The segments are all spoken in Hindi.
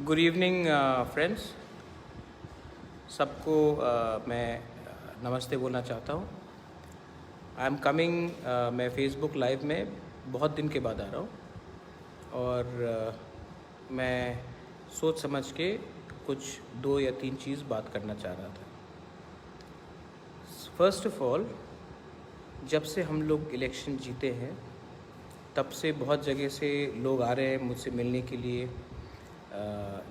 Good evening friends. सबको मैं नमस्ते बोलना चाहता हूँ। आई एम कमिंग, मैं फेसबुक लाइव में बहुत दिन के बाद आ रहा हूँ और मैं सोच समझ के कुछ 2 या 3 चीज़ बात करना चाह रहा था। फर्स्ट ऑफ ऑल, जब से हम लोग इलेक्शन जीते हैं तब से बहुत जगह से लोग आ रहे हैं मुझसे मिलने के लिए,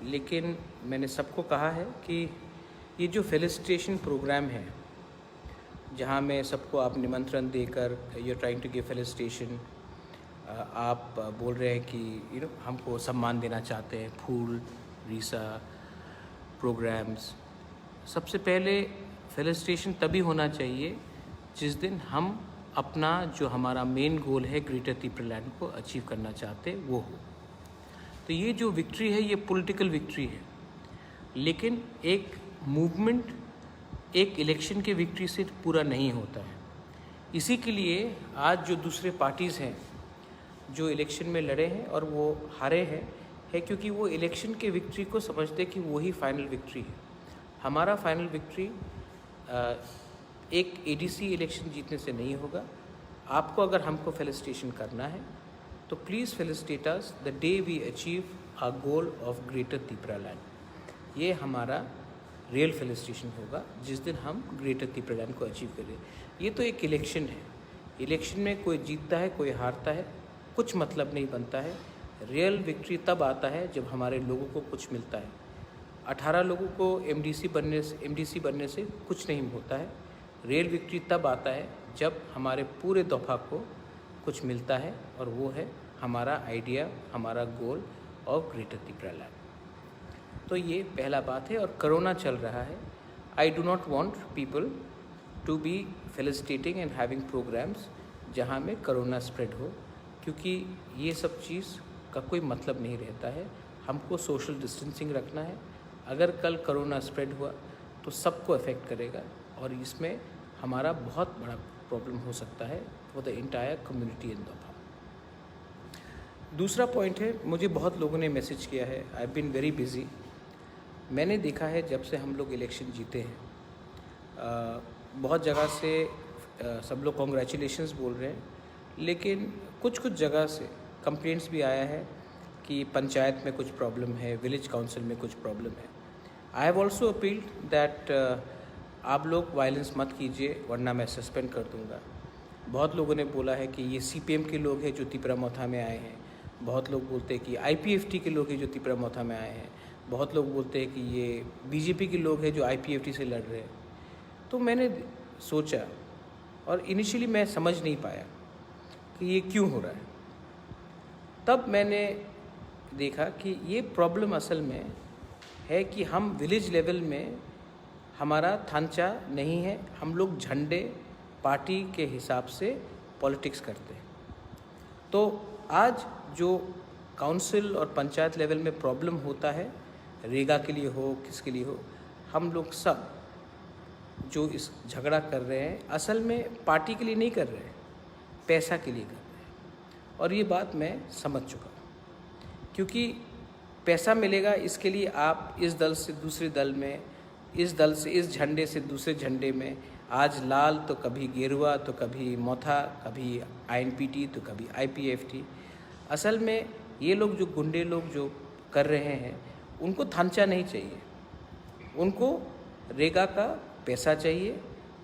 लेकिन मैंने सबको कहा है कि ये जो फेलिसिटेशन प्रोग्राम है जहाँ में सबको आप निमंत्रण देकर you are trying to give felicitation, आप बोल रहे हैं कि हमको सम्मान देना चाहते हैं, फूल रीसा प्रोग्राम्स। सबसे पहले फेलिसिटेशन तभी होना चाहिए जिस दिन हम अपना जो हमारा मेन गोल है ग्रेटर त्रिपुरालैंड को अचीव करना चाहते वो हो। तो ये जो विक्ट्री है ये पॉलिटिकल विक्ट्री है, लेकिन एक मूवमेंट एक इलेक्शन के विक्ट्री से पूरा नहीं होता है। इसी के लिए आज जो दूसरे पार्टीज़ हैं जो इलेक्शन में लड़े हैं और वो हारे हैं है क्योंकि वो इलेक्शन के विक्ट्री को समझते कि वही फाइनल विक्ट्री है। हमारा फाइनल विक्ट्री एक एडीसी इलेक्शन जीतने से नहीं होगा। आपको अगर हमको फेलिसिटेशन करना है तो please felicitate us the day we achieve a goal of greater Tripuraland. ये हमारा रियल फेलिसिटेशन होगा जिस दिन हम ग्रेटर त्रिपुरालैंड को अचीव करें। ये तो एक इलेक्शन है, इलेक्शन में कोई जीतता है कोई हारता है, कुछ मतलब नहीं बनता है। रियल विक्ट्री तब आता है जब हमारे लोगों को कुछ मिलता है। 18 लोगों को एमडीसी बनने से कुछ नहीं होता है। रियल विक्ट्री तब आता है जब हमारे पूरे दफा को कुछ मिलता है और वो है हमारा आइडिया, हमारा गोल ऑफ ग्रेटर त्रिपुरालैंड। तो ये पहला बात है। और कोरोना चल रहा है। I do not want people to be felicitating and having programmes जहाँ में कोरोना स्प्रेड हो, क्योंकि ये सब चीज़ का कोई मतलब नहीं रहता है। हमको सोशल डिस्टेंसिंग रखना है। अगर कल कोरोना स्प्रेड हुआ तो सबको अफेक्ट करेगा और इसमें हमारा बहुत बड़ा प्रॉब्लम हो सकता है for the entire community in दोपा। दूसरा पॉइंट है, मुझे बहुत लोगों ने मैसेज किया है, I have been very busy. मैंने देखा है जब से हम लोग इलेक्शन जीते हैं बहुत जगह से सब लोग कॉन्ग्रेचुलेशंस बोल रहे हैं, लेकिन कुछ जगह से कंप्लेंट्स भी आया है कि पंचायत में कुछ प्रॉब्लम है, विलेज काउंसिल में कुछ प्रॉब्लम है। I have also appealed that आप लोग वायलेंस मत कीजिए वरना मैं सस्पेंड कर दूंगा। बहुत लोगों ने बोला है कि ये सीपीएम के लोग हैं जो तिपरामौथा में आए हैं। बहुत लोग बोलते हैं कि आईपीएफटी के लोग हैं जो तिपरामौथा में आए हैं। बहुत लोग बोलते हैं कि ये बीजेपी के लोग हैं जो आईपीएफटी से लड़ रहे हैं। तो मैंने सोचा और इनिशियली मैं समझ नहीं पाया कि ये क्यों हो रहा है। तब मैंने देखा कि ये प्रॉब्लम असल में है कि हम विलेज लेवल में हमारा ढांचा नहीं है। हम लोग झंडे पार्टी के हिसाब से पॉलिटिक्स करते हैं। तो आज जो काउंसिल और पंचायत लेवल में प्रॉब्लम होता है, रेगा के लिए हो किसके लिए हो, हम लोग सब जो इस झगड़ा कर रहे हैं असल में पार्टी के लिए नहीं कर रहे हैं, पैसा के लिए कर रहे हैं। और ये बात मैं समझ चुका हूँ, क्योंकि पैसा मिलेगा इसके लिए आप इस दल से दूसरे दल में, इस दल से इस झंडे से दूसरे झंडे में, आज लाल तो कभी गेरुआ तो कभी मोथा, कभी आईएनपीटी तो कभी आईपीएफटी। असल में ये लोग जो गुंडे लोग जो कर रहे हैं उनको ढांचा नहीं चाहिए, उनको रेगा का पैसा चाहिए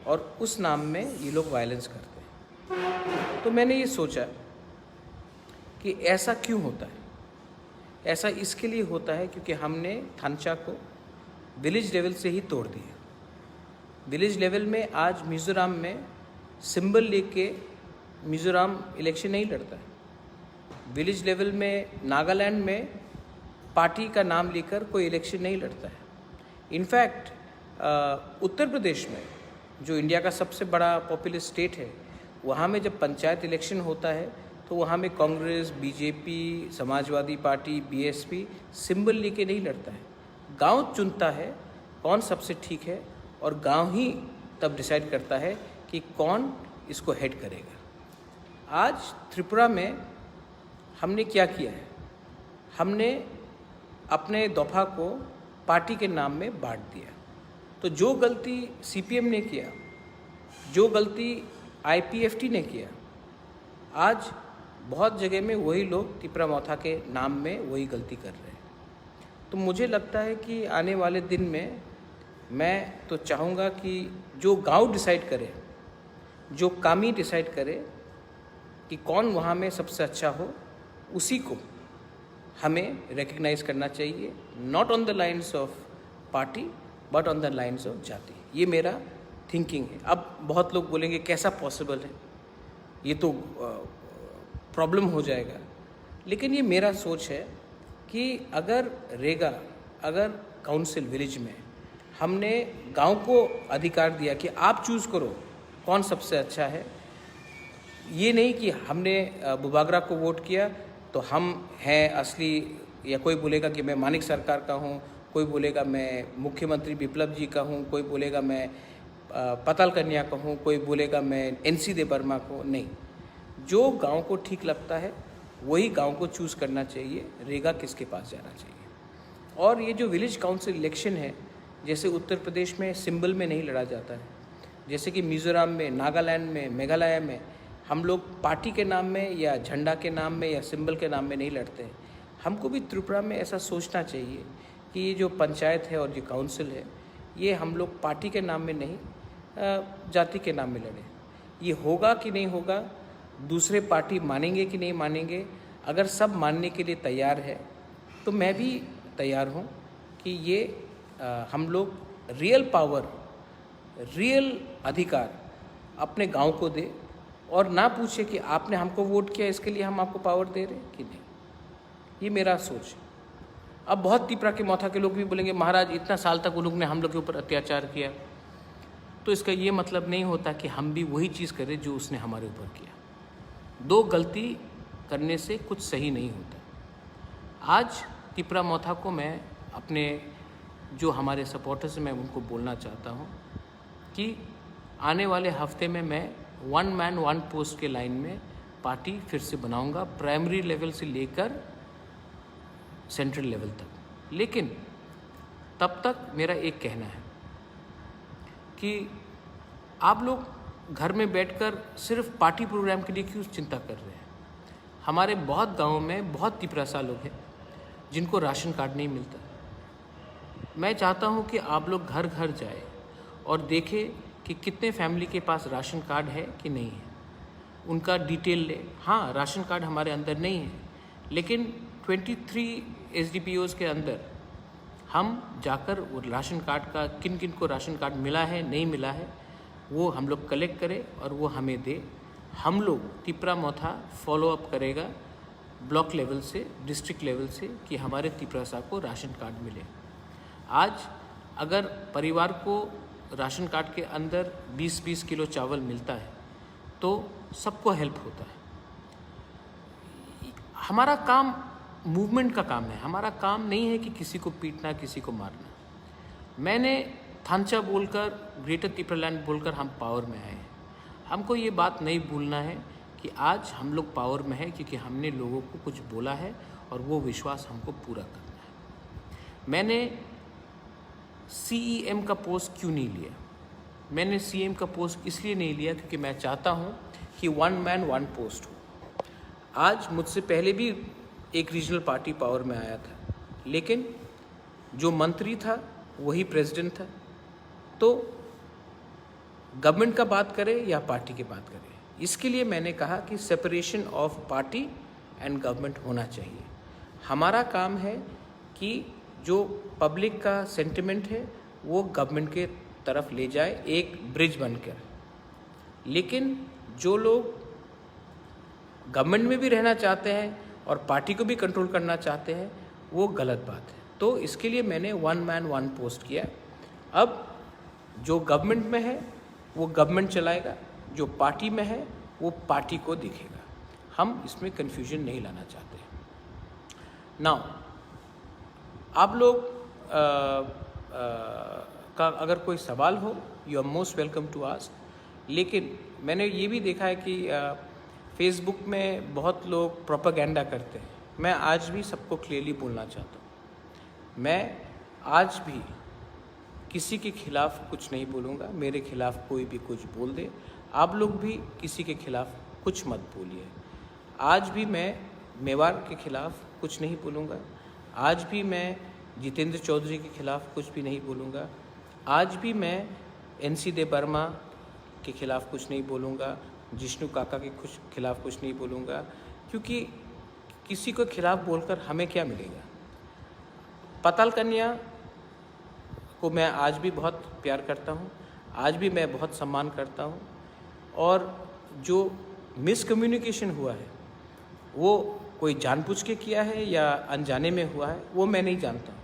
और उस नाम में ये लोग वायलेंस करते हैं। तो मैंने ये सोचा कि ऐसा क्यों होता है। ऐसा इसके लिए होता है क्योंकि हमने ढांचा को विलेज लेवल से ही तोड़ दिया। विलेज लेवल में आज मिज़ोरम में सिंबल लेके मिज़ोरम इलेक्शन नहीं लड़ता है। विलेज लेवल में नागालैंड में पार्टी का नाम लेकर कोई इलेक्शन नहीं लड़ता है। इनफैक्ट उत्तर प्रदेश में जो इंडिया का सबसे बड़ा पॉपुलस स्टेट है, वहाँ में जब पंचायत इलेक्शन होता है तो वहाँ में Congress, BJP, Samajwadi party, BSP symbol लेके नहीं लड़ता है। गांव चुनता है कौन सबसे ठीक है और गांव ही तब डिसाइड करता है कि कौन इसको हेड करेगा। आज त्रिपुरा में हमने क्या किया है, हमने अपने दफ़ा को पार्टी के नाम में बांट दिया। तो जो गलती सीपीएम ने किया, जो गलती आईपीएफटी ने किया, आज बहुत जगह में वही लोग तिपरा मौथा के नाम में वही गलती कर रहे हैं। तो मुझे लगता है कि आने वाले दिन में मैं तो चाहूँगा कि जो गांव डिसाइड करे, जो कामी डिसाइड करे कि कौन वहाँ में सबसे अच्छा हो, उसी को हमें रिकग्नाइज़ करना चाहिए, not on the lines of party but on the lines of जाति। ये मेरा थिंकिंग है। अब बहुत लोग बोलेंगे कैसा पॉसिबल है, ये तो प्रॉब्लम हो जाएगा, लेकिन ये मेरा सोच है कि अगर रेगा, अगर काउंसिल विलेज में हमने गांव को अधिकार दिया कि आप चूज़ करो कौन सबसे अच्छा है, ये नहीं कि हमने बुबागरा को वोट किया तो हम हैं असली, या कोई बोलेगा कि मैं मानिक सरकार का हूँ, कोई बोलेगा मैं मुख्यमंत्री बिप्लब जी का हूँ, कोई बोलेगा मैं पताल कन्या का हूँ, कोई बोलेगा मैं एनसी दे बर्मा को। नहीं, जो गांव को ठीक लगता है वही गांव को चूज़ करना चाहिए, रेगा किसके पास जाना चाहिए। और ये जो विलेज काउंसिल इलेक्शन है, जैसे उत्तर प्रदेश में सिंबल में नहीं लड़ा जाता है, जैसे कि मिज़ोरम में, नागालैंड में, मेघालय में हम लोग पार्टी के नाम में या झंडा के नाम में या सिंबल के नाम में नहीं लड़ते हैं। हमको भी त्रिपुरा में ऐसा सोचना चाहिए कि ये जो पंचायत है और जो काउंसिल है, ये हम लोग पार्टी के नाम में नहीं, जाति के नाम में लड़ें। ये होगा कि नहीं होगा, दूसरे पार्टी मानेंगे कि नहीं मानेंगे, अगर सब मानने के लिए तैयार है तो मैं भी तैयार हूँ कि ये हम लोग रियल पावर, रियल अधिकार अपने गांव को दे, और ना पूछे कि आपने हमको वोट किया इसके लिए हम आपको पावर दे रहे कि नहीं। ये मेरा सोच है। अब बहुत तिपरा के मौथा के लोग भी बोलेंगे महाराज इतना साल तक उन लोग ने हम लोग के ऊपर अत्याचार किया, तो इसका ये मतलब नहीं होता कि हम भी वही चीज़ करें जो उसने हमारे ऊपर किया। दो गलती करने से कुछ सही नहीं होता। आज तिपरा मौथा को मैं अपने जो हमारे सपोर्टर्स हैं, मैं उनको बोलना चाहता हूँ कि आने वाले हफ्ते में मैं 1 मैन 1 पोस्ट के लाइन में पार्टी फिर से बनाऊंगा, प्राइमरी लेवल से लेकर सेंट्रल लेवल तक। लेकिन तब तक मेरा एक कहना है कि आप लोग घर में बैठकर सिर्फ पार्टी प्रोग्राम के लिए क्यों चिंता कर रहे हैं। हमारे बहुत गांवों में बहुत तिपरासा लोग हैं जिनको राशन कार्ड नहीं मिलता। मैं चाहता हूं कि आप लोग घर घर जाए और देखें कि कितने फैमिली के पास राशन कार्ड है कि नहीं है, उनका डिटेल ले। हाँ, राशन कार्ड हमारे अंदर नहीं है, लेकिन 23 SDPOs के अंदर हम जाकर वो राशन कार्ड का, किन किन को राशन कार्ड मिला है नहीं मिला है, वो हम लोग कलेक्ट करें और वो हमें दे। हम लोग तिपरा मौथा फॉलो अप करेगा ब्लॉक लेवल से, डिस्ट्रिक्ट लेवल से, कि हमारे तिपरासा को राशन कार्ड मिले। आज अगर परिवार को राशन कार्ड के अंदर 20-20 किलो चावल मिलता है तो सबको हेल्प होता है। हमारा काम मूवमेंट का काम है, हमारा काम नहीं है कि किसी को पीटना, किसी को मारना। मैंने थांचा बोलकर, ग्रेटर तिपरालैंड बोलकर हम पावर में आए हैं। हमको ये बात नहीं भूलना है कि आज हम लोग पावर में हैं क्योंकि हमने लोगों को कुछ बोला है और वो विश्वास हमको पूरा करना है। मैंने CEM का पोस्ट क्यों नहीं लिया? मैंने CM का पोस्ट इसलिए नहीं लिया क्योंकि मैं चाहता हूँ कि 1 मैन 1 पोस्ट हो। आज मुझसे पहले भी एक रीजनल पार्टी पावर में आया था, लेकिन जो मंत्री था वही प्रेसिडेंट था। तो गवर्नमेंट का बात करें या पार्टी की बात करें, इसके लिए मैंने कहा कि separation of party and government होना चाहिए। हमारा काम है कि जो पब्लिक का सेंटिमेंट है वो गवर्नमेंट के तरफ ले जाए, एक ब्रिज बनकर। लेकिन जो लोग गवर्नमेंट में भी रहना चाहते हैं और पार्टी को भी कंट्रोल करना चाहते हैं, वो गलत बात है। तो इसके लिए मैंने 1 मैन 1 पोस्ट किया। अब जो गवर्नमेंट में है वो गवर्नमेंट चलाएगा, जो पार्टी में है वो पार्टी को दिखेगा। हम इसमें कन्फ्यूजन नहीं लाना चाहते। नाउ आप लोग का अगर कोई सवाल हो, you are most welcome to ask. लेकिन मैंने ये भी देखा है कि फेसबुक में बहुत लोग प्रोपेगेंडा करते हैं। मैं आज भी सबको क्लियरली बोलना चाहता हूँ, मैं आज भी किसी के खिलाफ़ कुछ नहीं बोलूँगा। मेरे खिलाफ़ कोई भी कुछ बोल दे, आप लोग भी किसी के खिलाफ़ कुछ मत बोलिए। आज भी मैं मेवाड़ के खिलाफ़ कुछ नहीं बोलूँगा। आज भी मैं जितेंद्र चौधरी के खिलाफ़ कुछ भी नहीं बोलूँगा। आज भी मैं NC दे बर्मा के खिलाफ़ कुछ नहीं बोलूँगा। जिष्णु काका के खिलाफ़ कुछ नहीं बोलूँगा, क्योंकि किसी को खिलाफ़ बोलकर हमें क्या मिलेगा। पाताल कन्या को मैं आज भी बहुत प्यार करता हूँ, आज भी मैं बहुत सम्मान करता हूँ। और जो मिसकम्युनिकेशन हुआ है वो कोई जानबूझ के किया है या अनजाने में हुआ है, वो मैं नहीं जानता हूँ।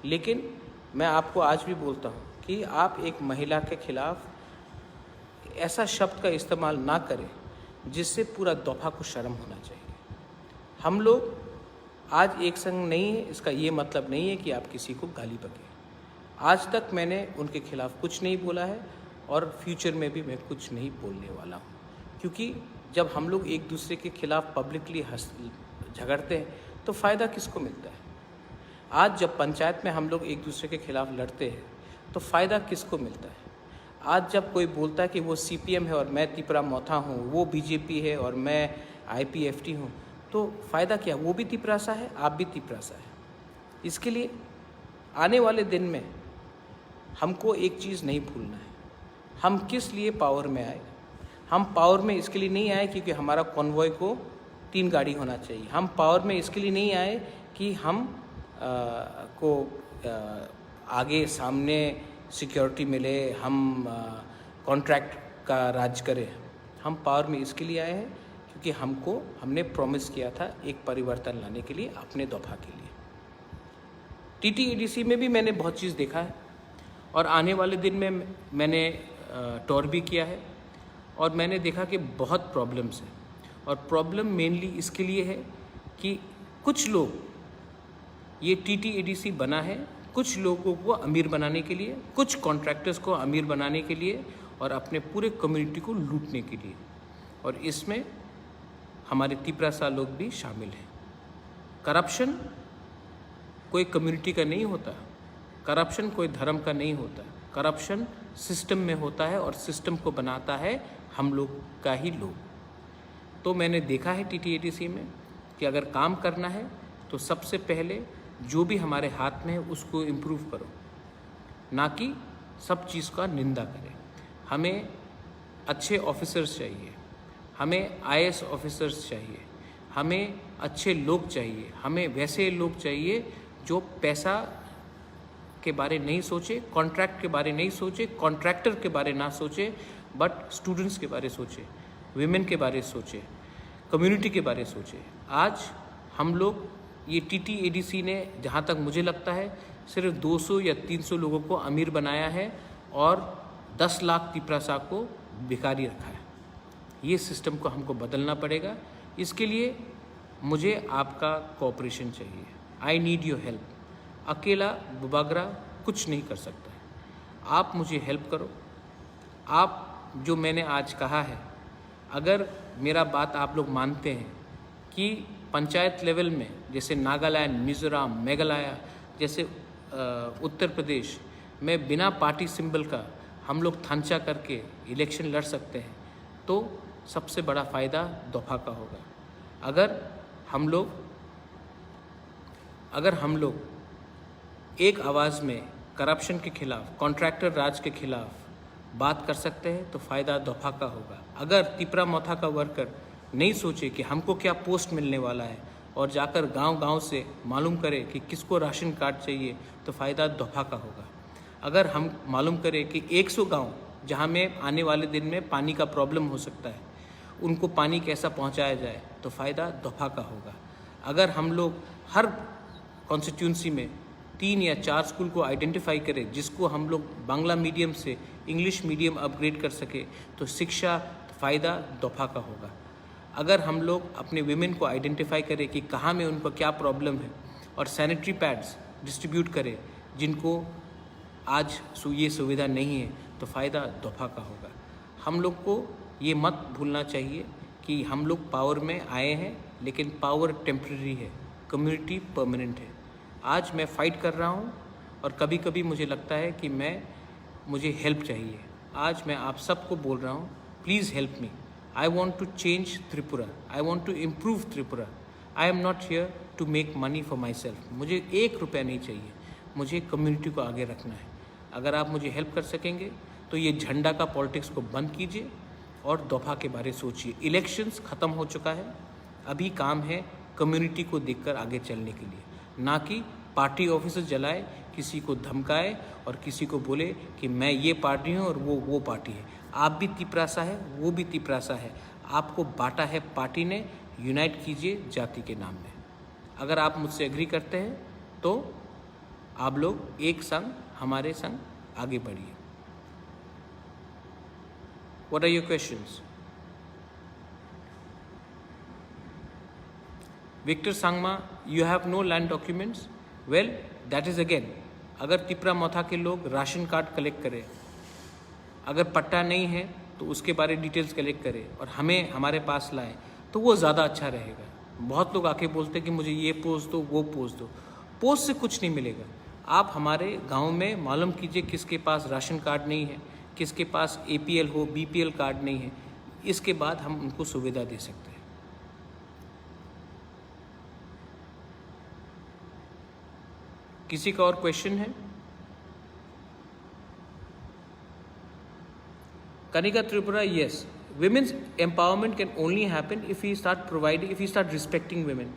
लेकिन मैं आपको आज भी बोलता हूँ कि आप एक महिला के खिलाफ़ ऐसा शब्द का इस्तेमाल ना करें जिससे पूरा दफ़ा को शर्म होना चाहिए। हम लोग आज एक संग नहीं है, इसका ये मतलब नहीं है कि आप किसी को गाली बकें। आज तक मैंने उनके खिलाफ़ कुछ नहीं बोला है और फ्यूचर में भी मैं कुछ नहीं बोलने वाला हूँ, क्योंकि जब हम लोग एक दूसरे के खिलाफ़ पब्लिकली झगड़ते हैं तो फ़ायदा किसको मिलता है। आज जब पंचायत में हम लोग एक दूसरे के खिलाफ़ लड़ते हैं तो फ़ायदा किसको मिलता है। आज जब कोई बोलता है कि वो CPM है और मैं तिपरा मोथा हूँ, वो BJP है और मैं IPFT हूँ, तो फ़ायदा क्या। वो भी तिपरासा है, आप भी तिपरासा है। इसके लिए आने वाले दिन में हमको एक चीज़ नहीं भूलना है, हम किस लिए पावर में आए। हम पावर में इसके लिए नहीं आए क्योंकि हमारा कॉन्वॉय को 3 गाड़ी होना चाहिए। हम पावर में इसके लिए नहीं आए कि हम आगे सामने सिक्योरिटी मिले, हम कॉन्ट्रैक्ट का राज करें। हम पावर में इसके लिए आए हैं क्योंकि हमने प्रॉमिस किया था एक परिवर्तन लाने के लिए, अपने दफ़ा के लिए। TTEDC में भी मैंने बहुत चीज़ देखा है और आने वाले दिन में मैंने टूर भी किया है और मैंने देखा कि बहुत प्रॉब्लम्स हैं। और प्रॉब्लम मेनली इसके लिए है कि कुछ लोग, ये TTEDC बना है कुछ लोगों को अमीर बनाने के लिए, कुछ कॉन्ट्रैक्टर्स को अमीर बनाने के लिए और अपने पूरे कम्युनिटी को लूटने के लिए। और इसमें हमारे तिपरासा लोग भी शामिल हैं। करप्शन कोई कम्युनिटी का नहीं होता, करप्शन कोई धर्म का नहीं होता, करप्शन सिस्टम में होता है और सिस्टम को बनाता है हम लोग का ही लोग। तो मैंने देखा है TTEDC में कि अगर काम करना है तो सबसे पहले जो भी हमारे हाथ में है उसको इम्प्रूव करो, ना कि सब चीज़ का निंदा करें। हमें अच्छे ऑफिसर्स चाहिए, हमें IAS ऑफिसर्स चाहिए, हमें अच्छे लोग चाहिए, हमें वैसे लोग चाहिए जो पैसा के बारे नहीं सोचे, कॉन्ट्रैक्ट के बारे नहीं सोचे, कॉन्ट्रैक्टर के बारे ना सोचे, बट स्टूडेंट्स के बारे सोचे, विमेन के बारे सोचे, कम्युनिटी के बारे सोचे। आज हम लोग ये TTEDC ने जहाँ तक मुझे लगता है सिर्फ 200 या 300 लोगों को अमीर बनाया है और 10 लाख तिपरासा को भिखारी रखा है। ये सिस्टम को हमको बदलना पड़ेगा। इसके लिए मुझे आपका कोऑपरेशन चाहिए। I need your help. अकेला बुबागरा कुछ नहीं कर सकता है, आप मुझे हेल्प करो। आप जो मैंने आज कहा है, अगर मेरा बात आप लोग मानते हैं कि पंचायत लेवल में जैसे नागालैंड, मिज़ोरम, मेघालय जैसे उत्तर प्रदेश में बिना पार्टी सिंबल का हम लोग थांचा करके इलेक्शन लड़ सकते हैं, तो सबसे बड़ा फ़ायदा दफ़ा का होगा। अगर हम लोग एक आवाज़ में करप्शन के खिलाफ, कॉन्ट्रैक्टर राज के खिलाफ बात कर सकते हैं तो फ़ायदा दफ़ा का होगा। अगर तिपरा मोथा का वर्कर नहीं सोचे कि हमको क्या पोस्ट मिलने वाला है और जाकर गांव-गांव से मालूम करे कि किसको राशन कार्ड चाहिए, तो फ़ायदा दफ़ा का होगा। अगर हम मालूम करें कि 100 गांव जहां में आने वाले दिन में पानी का प्रॉब्लम हो सकता है, उनको पानी कैसा पहुंचाया जाए, तो फ़ायदा दफ़ा का होगा। अगर हम लोग हर कॉन्स्टिट्यूंसी में 3 या 4 स्कूल को आइडेंटिफाई करें जिसको हम लोग बांग्ला मीडियम से इंग्लिश मीडियम अपग्रेड कर सके, तो शिक्षा फ़ायदा दफ़ा का होगा। अगर हम लोग अपने विमेन को आइडेंटिफाई करें कि कहाँ में उनको क्या प्रॉब्लम है और सैनिटरी पैड्स डिस्ट्रीब्यूट करें जिनको आज ये सुविधा नहीं है, तो फ़ायदा दफ़ा का होगा। हम लोग को ये मत भूलना चाहिए कि हम लोग पावर में आए हैं, लेकिन पावर टेम्परेरी है, कम्युनिटी परमानेंट है। आज मैं फ़ाइट कर रहा हूँ और कभी कभी मुझे लगता है कि मुझे हेल्प चाहिए। आज मैं आप सबको बोल रहा हूँ, please help me. I want to change Tripura, I want to improve Tripura. I am not here to make money for myself. मुझे 1 रुपया नहीं चाहिए, मुझे कम्युनिटी को आगे रखना है। अगर आप मुझे हेल्प कर सकेंगे तो ये झंडा का पॉलिटिक्स को बंद कीजिए और दफ़ा के बारे सोचिए। इलेक्शंस ख़त्म हो चुका है, अभी काम है कम्युनिटी को देखकर आगे चलने के लिए, ना कि पार्टी ऑफिस जलाए, किसी को धमकाए और किसी को बोले कि मैं ये पार्टी हूँ और वो पार्टी है। आप भी तिपरासा है, वो भी तिपरासा है। आपको बांटा है पार्टी ने, यूनाइट कीजिए जाति के नाम में। अगर आप मुझसे एग्री करते हैं तो आप लोग एक संग हमारे संग आगे बढ़िए। What are your questions? Victor Sangma, you have no land documents? Well, that is again, अगर तिपरा मौथा के लोग राशन कार्ड कलेक्ट करें, अगर पट्टा नहीं है तो उसके बारे डिटेल्स कलेक्ट करें और हमें हमारे पास लाएं तो वो ज़्यादा अच्छा रहेगा। बहुत लोग आके बोलते हैं कि मुझे ये पोस्ट दो, वो पोस्ट दो। पोस्ट से कुछ नहीं मिलेगा। आप हमारे गांव में मालूम कीजिए किसके पास राशन कार्ड नहीं है, किसके पास APL हो, BPL कार्ड नहीं है। इसके बाद हम उनको सुविधा दे सकते हैं। किसी का और क्वेश्चन है? Kanika Tripura, yes. Women's empowerment can only happen if we start respecting women.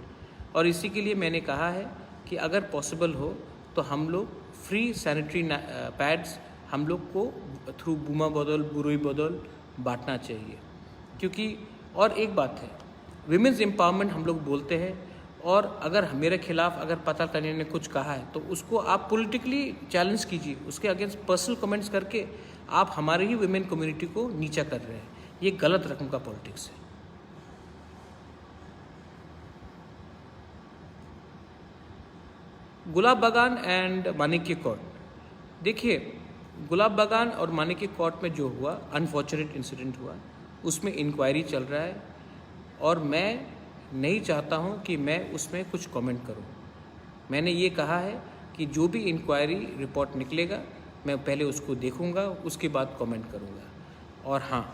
और इसी के लिए मैंने कहा है कि अगर पॉसिबल हो तो हम लोग फ्री सैनिटरी पैड्स हम लोग को थ्रू बुमा बदल, बुरुई बदल बांटना चाहिए। क्योंकि और एक बात है, विमेंस एम्पावरमेंट हम लोग बोलते हैं और अगर मेरे खिलाफ अगर पता करने ने कुछ कहा है तो उसको आप पॉलिटिकली चैलेंज कीजिए। उसके अगेंस्ट पर्सनल कमेंट्स करके आप हमारे ही वुमेन कम्युनिटी को नीचा कर रहे हैं। ये गलत रकम का पॉलिटिक्स है। गुलाब बागान एंड मानिक्य कोर्ट, देखिए गुलाब बागान और मानिक्य कोर्ट में जो हुआ अनफॉर्चुनेट इंसिडेंट हुआ, उसमें इंक्वायरी चल रहा है और मैं नहीं चाहता हूं कि मैं उसमें कुछ कमेंट करूं। मैंने ये कहा है कि जो भी इंक्वायरी रिपोर्ट निकलेगा मैं पहले उसको देखूंगा, उसके बाद कमेंट करूंगा। और हाँ,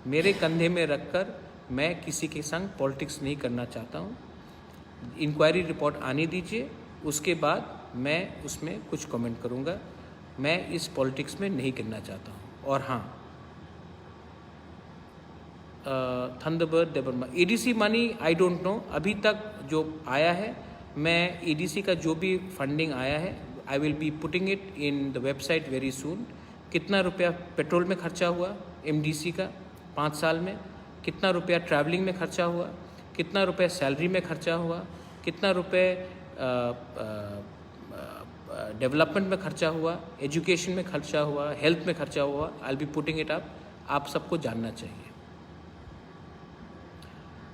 मेरे कंधे में रखकर मैं किसी के संग पॉलिटिक्स नहीं करना चाहता हूं। इंक्वायरी रिपोर्ट आने दीजिए, उसके बाद मैं उसमें कुछ कमेंट करूंगा। मैं इस पॉलिटिक्स में नहीं करना चाहता हूं। और हाँ, Thunderbird Debbarma ADC money I don't know, अभी तक जो आया है मैं ADC का जो भी फंडिंग आया है I will be putting it in the website very soon. कितना रुपया पेट्रोल में खर्चा हुआ MDC का 5 साल में, कितना रुपया ट्रैवलिंग में खर्चा हुआ, कितना रुपया सैलरी में खर्चा हुआ, कितना रुपये डेवलपमेंट में खर्चा हुआ, एजुकेशन में खर्चा हुआ, हेल्थ में खर्चा हुआ। I will be putting it up, आप सबको जानना चाहिए।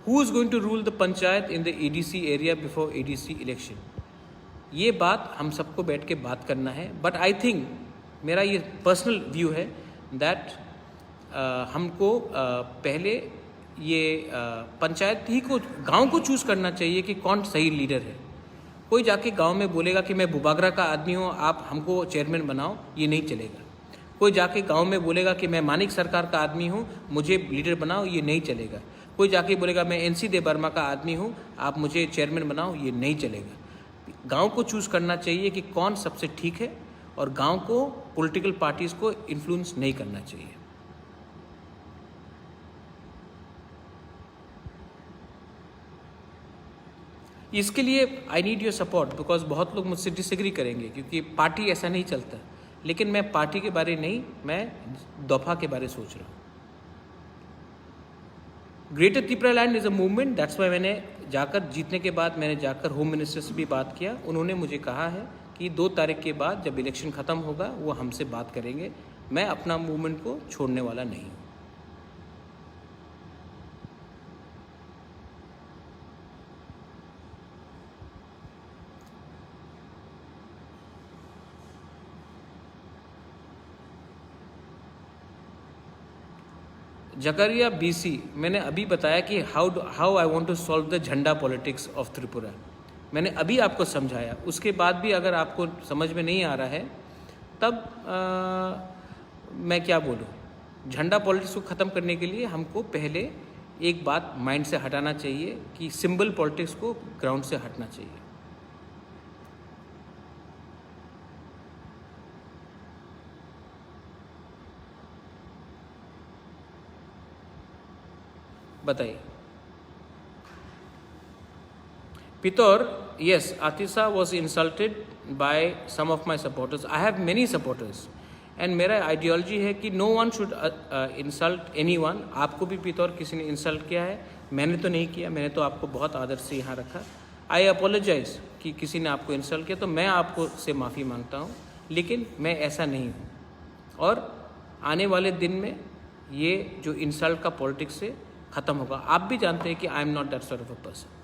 Who is going to rule the panchayat in the ADC area before ADC election? ये बात हम सबको बैठ के बात करना है। बट आई थिंक, मेरा ये पर्सनल व्यू है दैट हमको पहले ये पंचायत ही को, गांव को चूज़ करना चाहिए कि कौन सही लीडर है। कोई जाके गांव में बोलेगा कि मैं बुबागरा का आदमी हूँ, आप हमको चेयरमैन बनाओ, ये नहीं चलेगा। कोई जाके गांव में बोलेगा कि मैं मानिक सरकार का आदमी हूँ, मुझे लीडर बनाओ, ये नहीं चलेगा। कोई जाके बोलेगा मैं NC देबर्मा का आदमी हूँ, आप मुझे चेयरमैन बनाओ, ये नहीं चलेगा। गांव को चूज़ करना चाहिए कि कौन सबसे ठीक है और गांव को पॉलिटिकल पार्टीज़ को इन्फ्लुएंस नहीं करना चाहिए। इसके लिए I need your support, because बहुत लोग मुझसे डिसएग्री करेंगे क्योंकि पार्टी ऐसा नहीं चलता। लेकिन मैं पार्टी के बारे नहीं, मैं दफा के बारे सोच रहा हूँ। Greater Tripura land is a movement, that's why मैंने जाकर जीतने के बाद मैंने जाकर होम मिनिस्टर से भी बात किया। उन्होंने मुझे कहा है कि 2 तारीख के बाद जब इलेक्शन ख़त्म होगा वो हमसे बात करेंगे। मैं अपना मूवमेंट को छोड़ने वाला नहीं हूँ। जकरिया BC, मैंने अभी बताया कि how I want to solve the झंडा पॉलिटिक्स ऑफ त्रिपुरा। मैंने अभी आपको समझाया, उसके बाद भी अगर आपको समझ में नहीं आ रहा है तब मैं क्या बोलूँ। झंडा पॉलिटिक्स को ख़त्म करने के लिए हमको पहले एक बात माइंड से हटाना चाहिए कि सिंबल पॉलिटिक्स को ग्राउंड से हटना चाहिए। बताइए। Pitor, yes, Atisa was insulted by some of my supporters. I have many supporters. And मेरा आइडियोलॉजी है कि no one should insult anyone. आपको भी पितौर किसी ने इंसल्ट किया है, मैंने तो नहीं किया, मैंने तो आपको बहुत आदर से यहाँ रखा। आई अपोलोजाइज कि किसी ने आपको इंसल्ट किया तो मैं आपको से माफ़ी मांगता हूँ, लेकिन मैं ऐसा नहीं हूँ। और आने वाले दिन में ये जो इंसल्ट का पॉलिटिक्स से ख़त्म होगा। आप भी जानते हैं कि आई am not that sort of a person.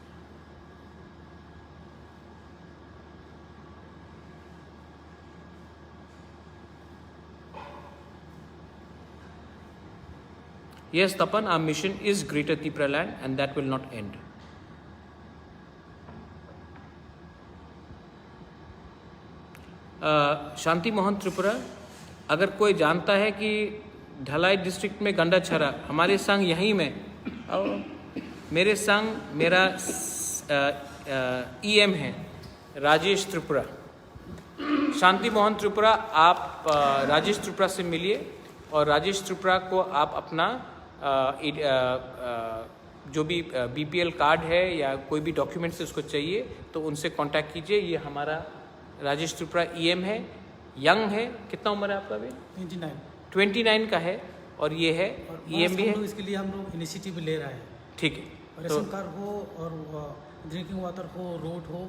Yes, Tapan, our mission is Greater Tripura land and that will not end. शांति मोहन त्रिपुरा, अगर कोई जानता है कि ढलाई डिस्ट्रिक्ट में गंडा छरा, हमारे संग यहीं में मेरे संग मेरा EM है राजेश त्रिपुरा। शांति मोहन त्रिपुरा, आप राजेश त्रिपुरा से मिलिए और राजेश त्रिपुरा को आप अपना जो भी BPL कार्ड है या कोई भी डॉक्यूमेंट्स उसको चाहिए तो उनसे कांटेक्ट कीजिए। ये हमारा राजेश त्रिपुरा EM है, यंग है। कितना उम्र है आपका? भी 29 का है और ये है EM भी है। इसके लिए हम लोग इनिशिएटिव ले रहे हैं। ठीक है, रेशन कार्ड हो और ड्रिंकिंग वाटर हो, रोड हो,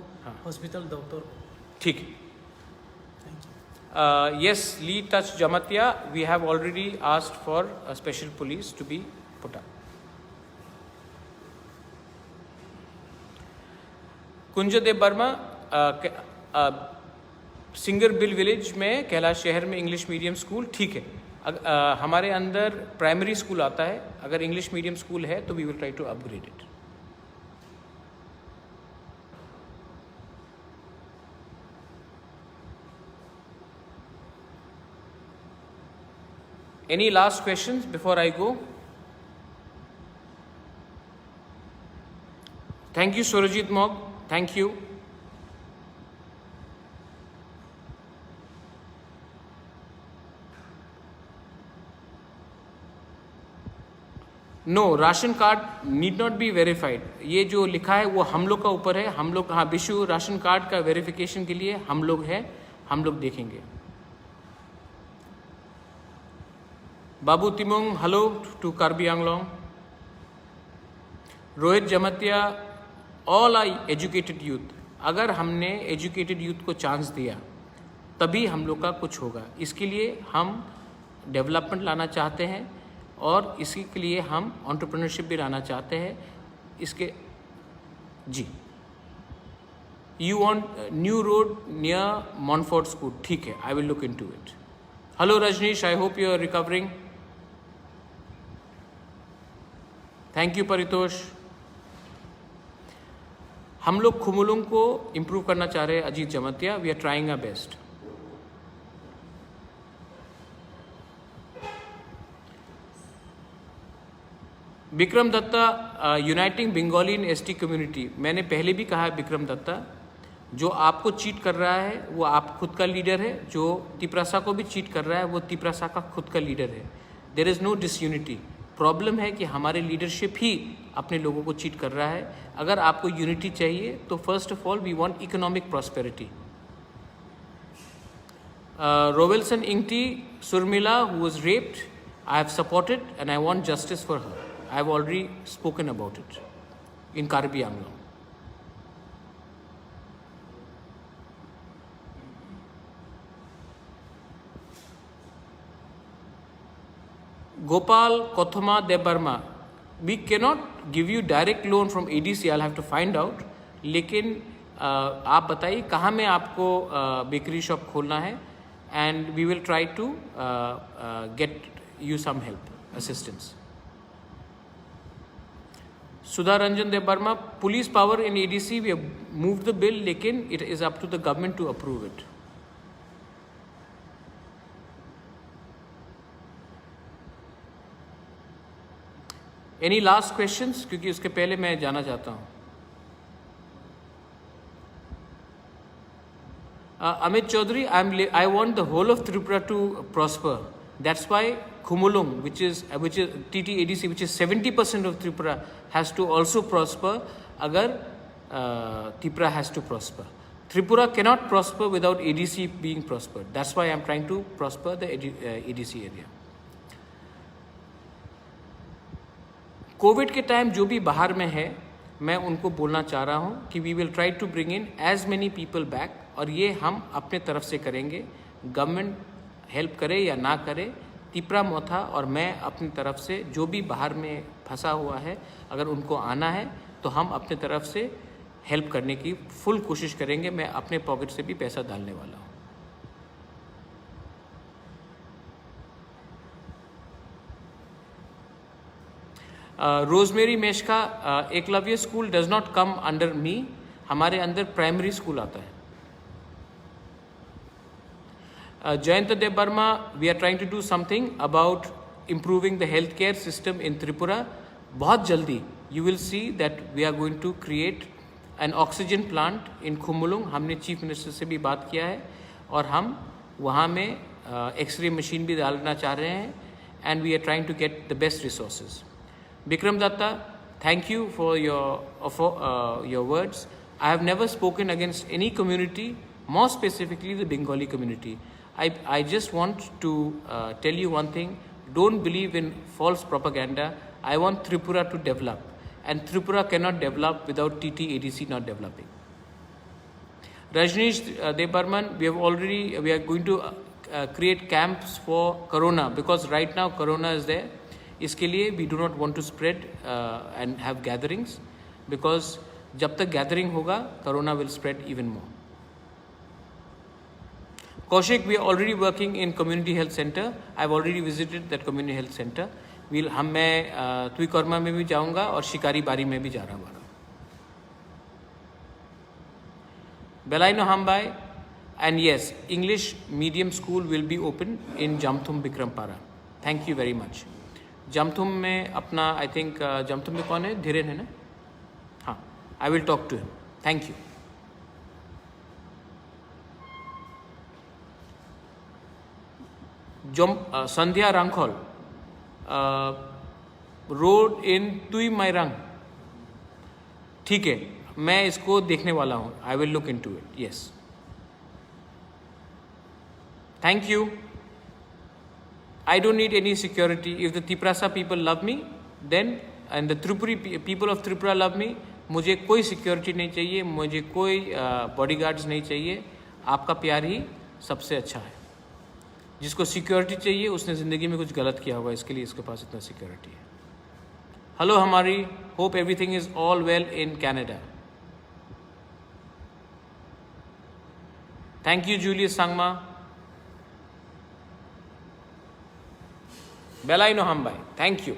हॉस्पिटल, डॉक्टर। ठीक है। Yes, Lee Touch Jamatia, we have already asked for a special police to be put up. Kunjdev Verma, Singerbil village में कैलाश शहर में इंग्लिश मीडियम स्कूल। ठीक है, हमारे अंदर प्राइमरी स्कूल आता है, अगर इंग्लिश मीडियम स्कूल है तो we will try to upgrade it. Any last questions before I go? Thank you, Surajit Mog. Thank you. No, ration card need not be verified. ये जो लिखा है वो हम लोग का ऊपर है। हम लोग, हाँ, विशु राशन कार्ड का वेरिफिकेशन के लिए हम लोग हैं, हम लोग देखेंगे। Babu Timung, hello to Karbi Anglong. Rohit Jamatia, all are educated youth. अगर हमने एजुकेटेड यूथ को चांस दिया तभी हम लोग का कुछ होगा। इसके लिए हम डेवलपमेंट लाना चाहते हैं और इसी के लिए हम एंटरप्रेन्योरशिप भी लाना चाहते हैं। इसके जी, you want new road near Montfort school. ठीक है, I will look into it. Hello Rajneesh, I hope you are recovering. Thank you Paritosh. हम लोग खुमुलुंग को इम्प्रूव करना चाह रहे हैं। Ajit Jamatia, we are trying our best. Vikram Datta, uniting Bengali in ST community. मैंने पहले भी कहा है विक्रम दत्ता, जो आपको चीट कर रहा है वो आप खुद का लीडर है, जो तिपरासा को भी चीट कर रहा है वो तिपरासा का खुद का लीडर है। There is no disunity. Problem है कि हमारे लीडरशिप ही अपने लोगों को चीट कर रहा है। अगर आपको यूनिटी चाहिए तो first of all we want economic prosperity. Rowelson Ingti Surmila, who was raped, I have supported and I want justice for her. I have already spoken about it in Karbi Anglong. Gopal Kothama Debarma, we cannot give you direct loan from ADC, I'll have to find out. लेकिन आप बताइए कहाँ में आपको बेकरी शॉप खोलना है and we will try to get you some help, assistance. Sudha Ranjan Dev Burma, police power in ADC, we have moved the bill, lekin it is up to the government to approve it. Any last questions? क्योंकि उसके पहले मैं जाना चाहता हूँ. Amit Chaudhary, I want the whole of Tripura to prosper. That's why Khumulung, which is TTADC, which is 70% of Tripura, has to also prosper. Agar Tripura has to prosper. Tripura cannot prosper without ADC being prospered. That's why I'm trying to prosper the ADC area. Covid के टाइम जो भी बाहर में है, मैं उनको बोलना चाह रहा हूँ कि we will try to bring in as many people back, और ये हम अपने तरफ से करेंगे. गवर्नमेंट हेल्प करे या ना करे, तिपरा मोथा और मैं अपनी तरफ से जो भी बाहर में फंसा हुआ है, अगर उनको आना है तो हम अपने तरफ से हेल्प करने की फुल कोशिश करेंगे. मैं अपने पॉकेट से भी पैसा डालने वाला हूँ. Rosemary Meshka, Eklavya school does not come under me. हमारे अंदर प्राइमरी स्कूल आता है. Jayant Dev Burma, we are trying to do something about improving the healthcare system in Tripura. बहुत जल्दी you will see that we are going to create an oxygen plant in Khumulung. हमने चीफ मिनिस्टर से भी बात किया है और हम वहाँ में एक्सरे मशीन भी डालना चाह रहे हैं. And we are trying to get the best resources. Bikram Datta, thank you for your words. I have never spoken against any community, more specifically the Bengali community. I just want to tell you one thing. Don't believe in false propaganda. I want Tripura to develop, and Tripura cannot develop without TTADC not developing. Rajneesh Dev Burman, we are going to create camps for Corona, because right now Corona is there. इसके लिए we do not want to spread and have gatherings, because जब तक gathering होगा Corona will spread even more. Kaushik, we are already working in community health center. I've already visited that community health center. मैं तुईकर्मा में भी जाऊंगा और शिकारी बारी में भी जा रहा हूँ. Belaino Hambai, and yes, English medium school will be open in Jamthum Bikrampara. Thank you very much. जमथुम में अपना आई थिंक जमथुम में कौन है, धीरेन है ना. हाँ, I will talk to him. Thank you. Sandhya Rankhol, road in Tuimairang. ठीक है, मैं इसको देखने वाला हूँ. I will look into it. Yes, thank you. I don't need any security. If the Tiprasa people love me, then and the Tripuri people of Tripura love me, मुझे कोई सिक्योरिटी नहीं चाहिए, मुझे कोई बॉडीगार्ड्स नहीं चाहिए. आपका प्यार ही सबसे अच्छा है. जिसको सिक्योरिटी चाहिए उसने ज़िंदगी में कुछ गलत किया होगा, इसके लिए इसके पास इतना सिक्योरिटी है. हेलो हमारी, hope everything is all well in Canada. Thank you Julius Sangma. Belaino Hambai, thank you.